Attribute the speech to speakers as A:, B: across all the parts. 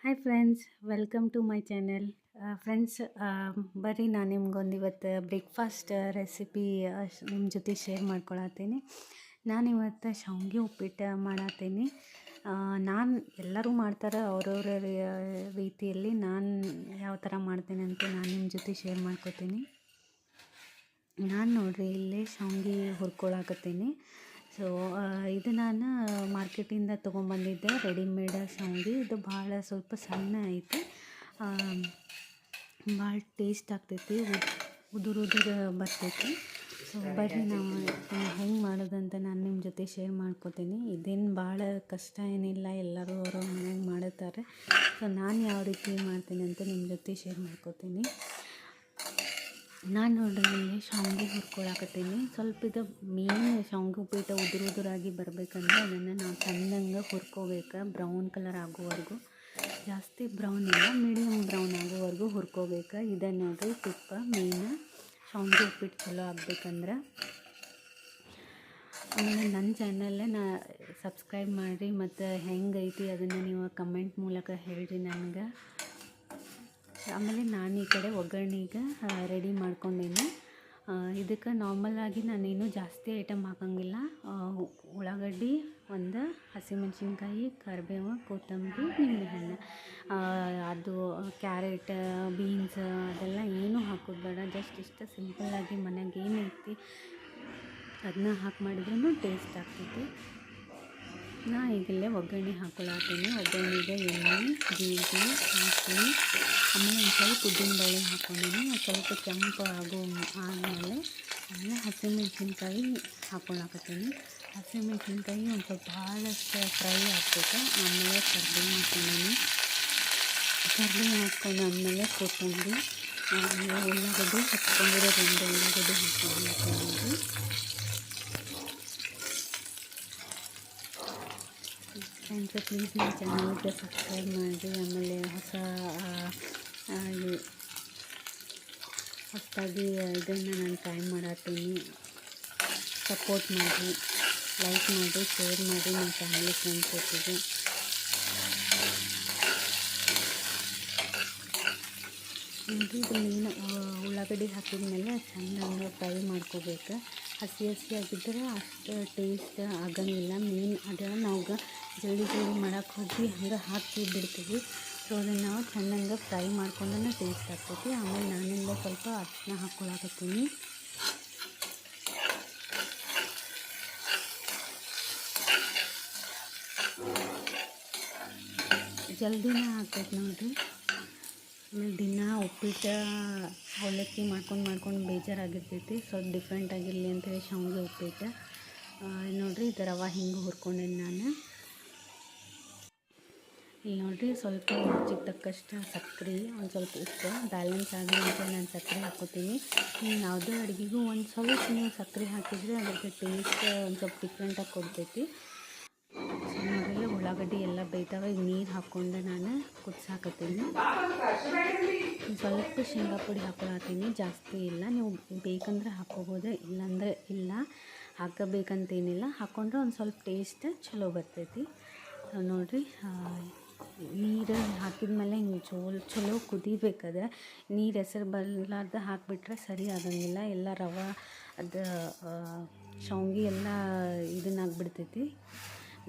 A: Hi friends, welcome to my channel. Friends, ಬರ್ರಿ ನಾನು ನಿಮ್ಗೊಂದು ಇವತ್ತು ಬ್ರೇಕ್ಫಾಸ್ಟ್ ರೆಸಿಪಿ ನಿಮ್ಮ ಜೊತೆ ಶೇರ್ ಮಾಡ್ಕೊಳತ್ತೀನಿ. ನಾನು ಇವತ್ತು ಶಾವಿಗೆ ಉಪ್ಪಿಟ್ಟು ಮಾಡತ್ತೀನಿ. ನಾನು ಎಲ್ಲರೂ ಮಾಡ್ತಾರೆ ಅವ್ರವ್ರ ರೀತಿಯಲ್ಲಿ. ನಾನು ಯಾವ ಥರ ಮಾಡ್ತೀನಿ ಅಂತ ನಾನು ನಿಮ್ಮ ಜೊತೆ ಶೇರ್ ಮಾಡ್ಕೊತೀನಿ. ನಾನು ನೋಡಿರಿ ಇಲ್ಲೇ ಶಾವಿಗೆ ಹುರ್ಕೊಳಕತ್ತೀನಿ. ಸೊ ಇದು ನಾನು ಮಾರ್ಕೆಟಿಂದ ತೊಗೊಂಬಂದಿದ್ದೆ ರೆಡಿಮೇಡ್ ಶಾವಿಗೆ. ಇದು ಭಾಳ ಸ್ವಲ್ಪ ಸಣ್ಣ ಐತಿ, ಭಾಳ ಟೇಸ್ಟ್ ಆಗ್ತೈತಿ, ಉದುರು ಬರ್ತೈತಿ. ಸೊ ಬರ್ರಿ ನಾವು ಹೆಂಗೆ ಮಾಡೋದಂತ ನಾನು ನಿಮ್ಮ ಜೊತೆ ಶೇರ್ ಮಾಡ್ಕೊತೀನಿ. ಇದೇನು ಭಾಳ ಕಷ್ಟ ಏನಿಲ್ಲ, ಎಲ್ಲರೂ ಅವರು ಮನೆಯಾಗ ಮಾಡುತ್ತಾರೆ. ಸೊ ನಾನು ಯಾವ ರೀತಿ ಮಾಡ್ತೀನಿ ಅಂತ ನಿಮ್ಮ ಜೊತೆ ಶೇರ್ ಮಾಡ್ಕೊತೀನಿ. ನಾನು ನೋಡ್ರಿ ಇಲ್ಲಿ ಶಾವಿಗೆ ಹುರ್ಕೊಳಕತ್ತೀನಿ. ಸ್ವಲ್ಪ ಇದು ಮೇನ್ ಶಾವಿಗೆ ಉಪ್ಪಿಟ್ಟು ಉದುರಾಗಿ ಬರಬೇಕಂದ್ರೆ ಅದನ್ನು ನಾವು ಚೆಂದಂಗೆ ಹುರ್ಕೋಬೇಕು, ಬ್ರೌನ್ ಕಲರ್ ಆಗೋವರೆಗೂ. ಜಾಸ್ತಿ ಬ್ರೌನ್ ಇಲ್ಲ, ಮೀಡಿಯಮ್ ಬ್ರೌನ್ ಆಗೋವರೆಗೂ ಹುರ್ಕೋಬೇಕು. ಇದೆ ನೋಡಿರಿ ತುಪ್ಪ ಮೇನ್ ಶಾವಿಗೆ ಉಪ್ಪಿಟ್ಟು ಚಲೋ ಆಗ್ಬೇಕಂದ್ರೆ. ಆಮೇಲೆ ನನ್ನ ಚಾನಲ್ನ ಸಬ್ಸ್ಕ್ರೈಬ್ ಮಾಡಿರಿ, ಮತ್ತು ಹೆಂಗೈತಿ ಅದನ್ನು ನೀವು ಕಮೆಂಟ್ ಮೂಲಕ ಹೇಳಿರಿ ನನಗೆ. ಆಮೇಲೆ ನಾನು ಈ ಕಡೆ ಒಗ್ಗರಣೆಗೆ ರೆಡಿ ಮಾಡ್ಕೊಂಡೀನಿ. ಇದಕ್ಕೆ ನಾರ್ಮಲಾಗಿ ನಾನೇನು ಜಾಸ್ತಿ ಐಟಮ್ ಹಾಕೋಂಗಿಲ್ಲ. ಉಳ್ಳಾಗಡ್ಡಿ ಒಂದು, ಹಸಿಮೆಣ್ಸಿನ್ಕಾಯಿ, ಕರಿಬೇವು, ಕೊತ್ತಂಬರಿ, ನಿಂಬೆಹಣ್ಣು, ಅದು ಕ್ಯಾರೆಟ್, ಬೀನ್ಸ್ ಅದೆಲ್ಲ ಏನೂ ಹಾಕೋದು ಬೇಡ. ಜಸ್ಟ್ ಇಷ್ಟು ಸಿಂಪಲ್ಲಾಗಿ ಮನೆಯಾಗ ಏನೈತಿ ಅದನ್ನ ಹಾಕಿ ಮಾಡಿದ್ರೂ ಟೇಸ್ಟ್ ಆಗ್ತೈತಿ. ನಾ ಈಗಲೇ ಒಗ್ಗರಣೆ ಹಾಕ್ಕೊಳತ್ತೀನಿ. ಒಗ್ಗರಣೆಗೆ ಎಣ್ಣೆ, ಜೀರಿಗೆ ಹಾಕ್ತೀನಿ. ಆಮೇಲೆ ಒಂದು ಸ್ವಲ್ಪ ಉದ್ದಿನಬೇಳೆ ಹಾಕ್ಕೊಂಡಿನಿ. ಒಂದು ಸ್ವಲ್ಪ ಕೆಂಪು ಆದಮೇಲೆ ಹಸಿಮೆಣ್ಸಿನ್ಕಾಯಿ ಹಾಕ್ಕೊಳಕತ್ತೀನಿ. ಹಸಿಮೆಣ್ಸಿನ್ಕಾಯಿ ಒಂದು ಸ್ವಲ್ಪ ಭಾಳಷ್ಟು ಫ್ರೈ ಆಗ್ಬೇಕು. ಆಮೇಲೆ ಕರಿಬೇವು ಹಾಕ್ಕೊಂಡಿನಿ. ಕರಿಬೇವು ಹಾಕ್ಕೊಂಡಾದ್ಮೇಲೆ ಕೊತ್ತಂಬರಿ, ಆಮೇಲೆ ಉಳ್ಳಾಗಡ್ಡಿ ಹಚ್ಕೊಂಡಿರೋ 2 ಉಳ್ಳಾಗಡ್ಡಿ ಹಾಕ್ಕೊಂಡಿದ್ದೀನಿ. ಫ್ರೆಂಡ್ಸ್, ಪ್ಲೀಸ್ ನನ್ನ ಚಾನಲ್ಗೆ ಸಬ್ಸ್ಕ್ರೈಬ್ ಮಾಡಿರಿ. ಆಮೇಲೆ ಹೊಸದಾಗಿ ಇದನ್ನು ನಾನು ಟ್ರೈ ಮಾಡತ್ತೀನಿ. ಸಪೋರ್ಟ್ ಮಾಡಿರಿ, ಲೈಕ್ ಮಾಡಿರಿ, ಶೇರ್ ಮಾಡಿರಿ ನನ್ನ ಫ್ಯಾಮಿಲಿ ಫ್ರೆಂಡ್ಸ್ ಜೊತೆಗೆ. ಇದು ಮೇನ್ ಉಳ್ಳಾಗಡ್ಡಿ ಹಾಕಿದ ಮೇಲೆ ಚೆಂದಂಗೆ ಫ್ರೈ ಮಾಡ್ಕೋಬೇಕು. ಹಸಿಯಾಗಿದ್ದರೆ ಅಷ್ಟು ಟೇಸ್ಟ್ ಆಗಂಗಿಲ್ಲ. ಮೇನ್ ಅದನ್ನು ನಾವು ಜಲ್ದಿ ಮಾಡೋಕ್ಕೆ ಹೋಗಿ ಹಂಗೆ ಹಾಕಿ ಬಿಡ್ತೀವಿ. ಸೊ ಅದನ್ನು ನಾವು ಚೆಂದಂಗೆ ಫ್ರೈ ಮಾಡ್ಕೊಂಡ್ರೆ ಟೇಸ್ಟ್ ಆಗ್ತೈತಿ. ಆಮೇಲೆ ನಾನಿಂದ ಸ್ವಲ್ಪ ಅರಿಶಿನ ಹಾಕ್ಕೊಳಕತ್ತೀನಿ. ಜಲ್ದಿನೇ ಆಗ್ತೈತೆ ನೋಡಿರಿ. ಆಮೇಲೆ ದಿನ ಉಪ್ಪಿಟ್ಟು ಅವಲಕ್ಕಿ ಮಾಡ್ಕೊಂಡು ಬೇಜಾರಾಗಿರ್ತೈತಿ. ಸ್ವಲ್ಪ ಡಿಫ್ರೆಂಟ್ ಆಗಿರಲಿ ಅಂತೇಳಿ ಶಾವಿಗೆ ಉಪ್ಪಿಟ್ಟು ನೋಡಿರಿ. ಇದು ರವೆ ಹಿಂಗೆ ಹುರ್ಕೊಂಡೇನಿ ನಾನು. ಇಲ್ಲಿ ನೋಡಿರಿ ಸ್ವಲ್ಪ ರುಚಿಗೆ ತಕ್ಕಷ್ಟು ಸಕ್ಕರೆ, ಒಂದು ಸ್ವಲ್ಪ ಉಪ್ಪು ಬ್ಯಾಲೆನ್ಸ್ ಆಗಲಿ ಅಂತ ನಾನು ಸಕ್ಕರೆ ಹಾಕ್ಕೋತೀನಿ. ಯಾವುದೇ ಅಡುಗೆಗೂ ಒಂದು ಸ್ವಲ್ಪ ನೀವು ಸಕ್ಕರೆ ಹಾಕಿದರೆ ಅದಕ್ಕೆ ಟೇಸ್ಟ್ ಒಂದು ಸ್ವಲ್ಪ ಡಿಫ್ರೆಂಟಾಗಿ ಕೊಡ್ತೈತಿ. ಸೊ ನೋಡಿರಿ ಉಳ್ಳಾಗಡ್ಡಿ ಎಲ್ಲ ಬೇಯ್ತಾವೆ. ಈಗ ನೀರು ಹಾಕ್ಕೊಂಡು ನಾನು ಕುದಿಸಾಕತ್ತೀನಿ. ಸ್ವಲ್ಪ ಶೇಂಗಾ ಪುಡಿ ಹಾಕ್ಕೊಳತ್ತೀನಿ, ಜಾಸ್ತಿ ಇಲ್ಲ. ನೀವು ಬೇಕಂದ್ರೆ ಹಾಕ್ಕೋಬೋದು, ಇಲ್ಲಾಂದರೆ ಇಲ್ಲ. ಹಾಕಬೇಕಂತೇನಿಲ್ಲ, ಹಾಕ್ಕೊಂಡ್ರೆ ಒಂದು ಸ್ವಲ್ಪ ಟೇಸ್ಟ್ ಚಲೋ ಬರ್ತೈತಿ. ನೋಡಿರಿ ನೀರು ಹಾಕಿದ ಮೇಲೆ ಹಿಂಗೆ ಚಲೋ ಕುದಿಬೇಕದ. ನೀರು ಹೆಸರು ಬರಲಾರ್ದ ಹಾಕಿಬಿಟ್ರೆ ಸರಿ ಆಗಂಗಿಲ್ಲ. ಎಲ್ಲ ರವೆ ಅದು ಶಾವಿಗೆ ಎಲ್ಲ ಇದನ್ನಾಗ್ಬಿಡ್ತೈತಿ,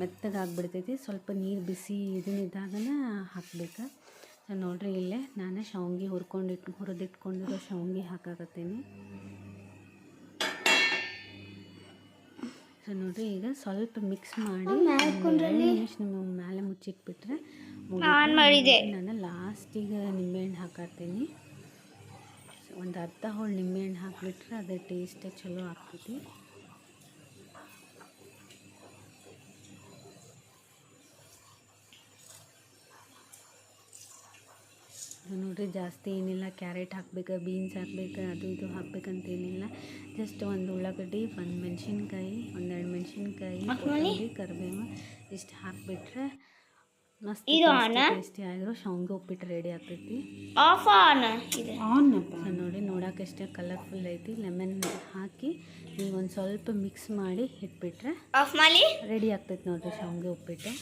A: ಮೆತ್ತಗಾಗ್ಬಿಡ್ತೈತಿ. ಸ್ವಲ್ಪ ನೀರು ಬಿಸಿ ಇದನ್ನಿದ್ದಾಗನ ಹಾಕ್ಬೇಕು. ಸೊ ನೋಡಿರಿ ಇಲ್ಲೇ ನಾನು ಶಾವಿಗೆ ಹುರಿದಿಟ್ಕೊಂಡಿರೋ ಶಾವಿಗೆ ಹಾಕಾಕತ್ತೀನಿ. ಸೊ ನೋಡಿರಿ ಈಗ ಸ್ವಲ್ಪ ಮಿಕ್ಸ್ ಮಾಡಿ 2 ನಿಮಿಷ ನಿಮ್ಮ ಮೇಲೆ ಮುಚ್ಚಿಟ್ಬಿಟ್ರೆ ನಾನು ಲಾಸ್ಟಿಗೆ ನಿಂಬೆಹಣ್ಣು ಹಾಕತ್ತೀನಿ. ಒಂದು ಅರ್ಧ ಹೋಳು ನಿಂಬೆಹಣ್ಣು ಹಾಕಿಬಿಟ್ರೆ ಅದ್ರ ಟೇಸ್ಟ್ ಚಲೋ ಆಗ್ತೈತಿ. ನೋಡಿರಿ ಜಾಸ್ತಿ ಏನಿಲ್ಲ, ಕ್ಯಾರೆಟ್ ಹಾಕ್ಬೇಕು, ಬೀನ್ಸ್ ಹಾಕ್ಬೇಕು, ಅದು ಇದು ಹಾಕ್ಬೇಕಂತೇನಿಲ್ಲ. ಜಸ್ಟ್ ಒಂದು ಉಳ್ಳಾಗಡ್ಡಿ, 1 ಮೆಣಸಿನ್ಕಾಯಿ, 1-2 ಮೆಣಸಿನ್ಕಾಯಿ, ಕೊತ್ತಂಬರಿ, ಕರಿಬೇವು ಇಷ್ಟು ಹಾಕಿಬಿಟ್ರೆ ಮಸ್ತ್ ಟೇಸ್ಟಿ ಆಗಿರೋ ಶಾವಿಗೆ ಉಪ್ಪಿಟ್ಟು ರೆಡಿ ಆಗ್ತೈತಿ. ನೋಡಿ ನೋಡೋಕೆ ಎಷ್ಟೇ ಕಲರ್ಫುಲ್ ಐತಿ. ಲೆಮನ್ ಹಾಕಿ ಈಗ ಒಂದು ಸ್ವಲ್ಪ ಮಿಕ್ಸ್ ಮಾಡಿ ಇಟ್ಬಿಟ್ರೆ ರೆಡಿ ಆಗ್ತೈತಿ ನೋಡಿರಿ ಶಾವಿಗೆ ಉಪ್ಪಿಟ್ಟು.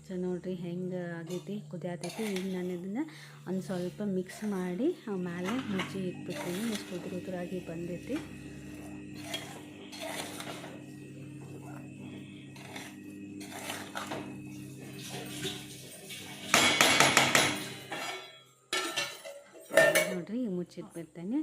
A: ಸೊ ನೋಡಿರಿ ಹೆಂಗೆ ಆಗೈತಿ ಕುದಿಯತೈತಿ. ಈಗ ನಾನು ಇದನ್ನು ಒಂದು ಸ್ವಲ್ಪ ಮಿಕ್ಸ್ ಮಾಡಿ ಮೇಲೆ ಮುಚ್ಚಿ ಇಟ್ಬಿಡ್ತೀನಿ. ಎಷ್ಟು ಉದುರಾಗಿ ಬಂದೈತಿ. ನೋಡಿರಿ ಮುಚ್ಚಿಟ್ಬಿಡ್ತೇನೆ.